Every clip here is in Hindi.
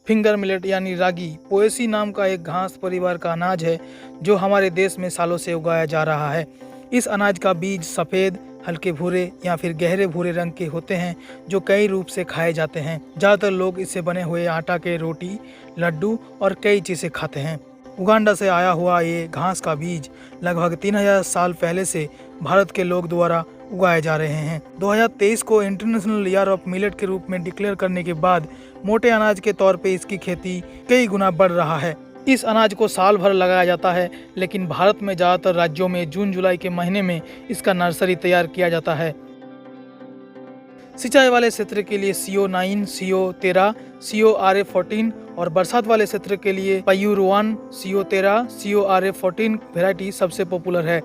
फिंगर मिलेट यानी रागी पोएसी नाम का एक घास परिवार का अनाज है जो हमारे देश में सालों से उगाया जा रहा है। इस अनाज का बीज सफ़ेद, हल्के भूरे या फिर गहरे भूरे रंग के होते हैं जो कई रूप से खाए जाते हैं। ज़्यादातर लोग इससे बने हुए आटा के रोटी, लड्डू और कई चीज़ें खाते हैं। उगांडा से आया हुआ ये घास का बीज लगभग 3000 साल पहले से भारत के लोग द्वारा उगाए जा रहे हैं। 2023 को इंटरनेशनल ईयर ऑफ मिलेट के रूप में डिक्लेयर करने के बाद मोटे अनाज के तौर पे इसकी खेती कई गुना बढ़ रहा है। इस अनाज को साल भर लगाया जाता है, लेकिन भारत में ज़्यादातर राज्यों में जून जुलाई के महीने में इसका नर्सरी तैयार किया जाता है। सिंचाई वाले क्षेत्र के लिए CO9, CO13, CORA14 और बरसात वाले क्षेत्र के लिए PAYUR1, CO13, CORA14 वैरायटी सबसे पॉपुलर है।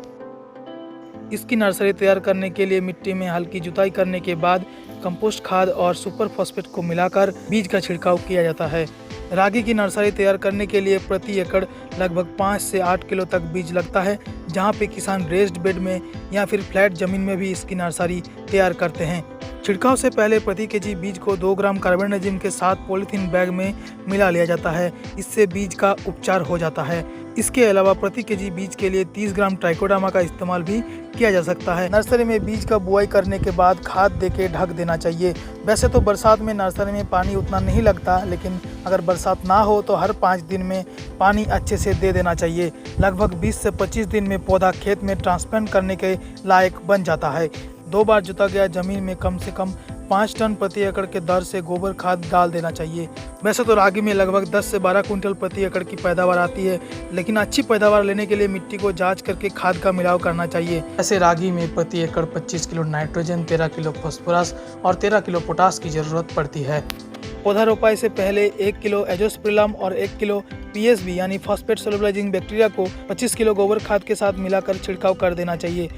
इसकी नर्सरी तैयार करने के लिए मिट्टी में हल्की जुताई करने के बाद कंपोस्ट खाद और सुपर फॉस्फेट को मिलाकर बीज का छिड़काव किया जाता है। रागी की नर्सरी तैयार करने के लिए प्रति एकड़ लगभग 5 से 8 किलो तक बीज लगता है, जहां पे किसान रेस्ड बेड में या फिर फ्लैट जमीन में भी इसकी नर्सरी तैयार करते हैं। छिड़काव से पहले प्रति केजी बीज को 2 ग्राम कार्बेंडाजिम के साथ पॉलीथीन बैग में मिला लिया जाता है। इससे बीज का उपचार हो जाता है। इसके अलावा प्रति केजी बीज के लिए 30 ग्राम ट्राइकोडर्मा का इस्तेमाल भी किया जा सकता है। नर्सरी में बीज का बुआई करने के बाद खाद देके ढक देना चाहिए। वैसे तो बरसात में नर्सरी में पानी उतना नहीं लगता, लेकिन अगर बरसात ना हो तो हर 5 दिन में पानी अच्छे से दे देना चाहिए। लगभग 20 से 25 दिन में पौधा खेत में ट्रांसप्लांट करने के लायक बन जाता है। 2 बार जुता गया जमीन में कम से कम 5 टन प्रति एकड़ के दर से गोबर खाद डाल देना चाहिए। वैसे तो रागी में लगभग 10 से 12 कुंटल प्रति एकड़ की पैदावार आती है, लेकिन अच्छी पैदावार लेने के लिए मिट्टी को जांच करके खाद का मिलाव करना चाहिए। ऐसे रागी में प्रति एकड़ 25 किलो नाइट्रोजन, 13 किलो फास्फोरस और 13 किलो पोटास की जरूरत पड़ती है। पौधा रोपाई से पहले 1 किलो एजोस्पिरिलम और 1 किलो PSB यानी फॉस्फेट सोलुबलाइजिंग बैक्टीरिया को 25 किलो गोबर खाद के साथ मिलाकर छिड़काव कर देना चाहिए।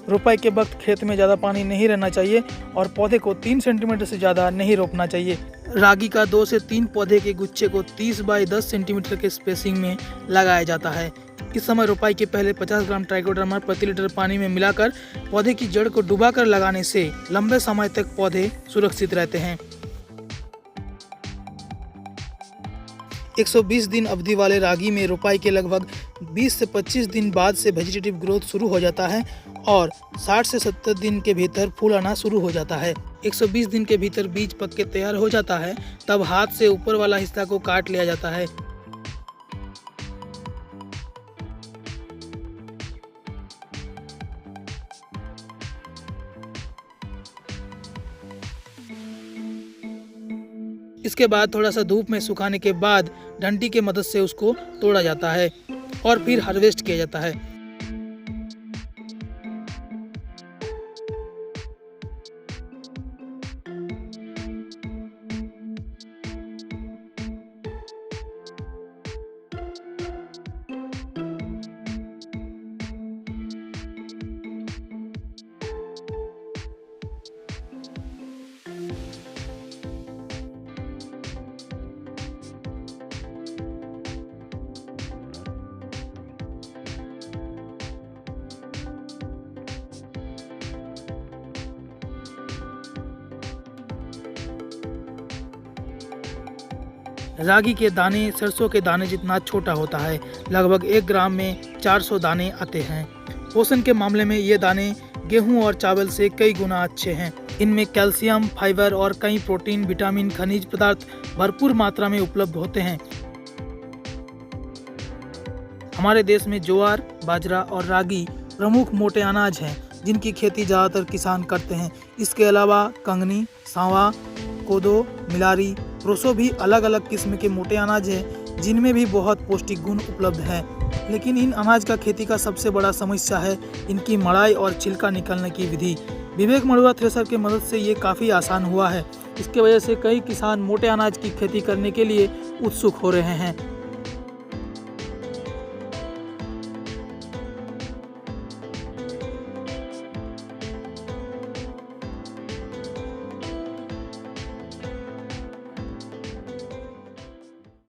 रोपाई के वक्त खेत में ज़्यादा पानी नहीं रहना चाहिए और पौधे को 3 सेंटीमीटर से ज़्यादा नहीं रोपना चाहिए। रागी का 2 से 3 पौधे के गुच्छे को 30 बाई 10 सेंटीमीटर के स्पेसिंग में लगाया जाता है। इस समय रोपाई के पहले 50 ग्राम ट्राइकोडर्मा प्रति लीटर पानी में मिलाकर पौधे की जड़ को डुबाकर लगाने से लंबे समय तक पौधे सुरक्षित रहते हैं। 120 दिन अवधि वाले रागी में रोपाई के लगभग 20 से 25 दिन बाद से वेजिटेटिव ग्रोथ शुरू हो जाता है और 60 से 70 दिन के भीतर फूल आना शुरू हो जाता है। 120 दिन के भीतर बीज पक के तैयार हो जाता है, तब हाथ से ऊपर वाला हिस्सा को काट लिया जाता है। इसके बाद थोड़ा सा धूप में सुखाने के बाद डंडी के मदद से उसको तोड़ा जाता है और फिर हार्वेस्ट किया जाता है। रागी के दाने सरसों के दाने जितना छोटा होता है। लगभग 1 ग्राम में 400 दाने आते हैं। पोषण के मामले में ये दाने गेहूं और चावल से कई गुना अच्छे हैं। इनमें कैल्शियम, फाइबर और कई प्रोटीन, विटामिन, खनिज पदार्थ भरपूर मात्रा में उपलब्ध होते हैं। हमारे देश में ज्वार, बाजरा और रागी प्रमुख मोटे अनाज हैं, जिनकी खेती ज़्यादातर किसान करते हैं। इसके अलावा कंगनी, सांवा, कोदो, मिलारी, प्रोसो भी अलग अलग किस्म के मोटे अनाज हैं, जिनमें भी बहुत पौष्टिक गुण उपलब्ध हैं। लेकिन इन अनाज का खेती का सबसे बड़ा समस्या है इनकी मड़ाई और छिलका निकालने की विधि। विवेक मड़ुआ थ्रेसर की मदद से ये काफ़ी आसान हुआ है। इसके वजह से कई किसान मोटे अनाज की खेती करने के लिए उत्सुक हो रहे हैं।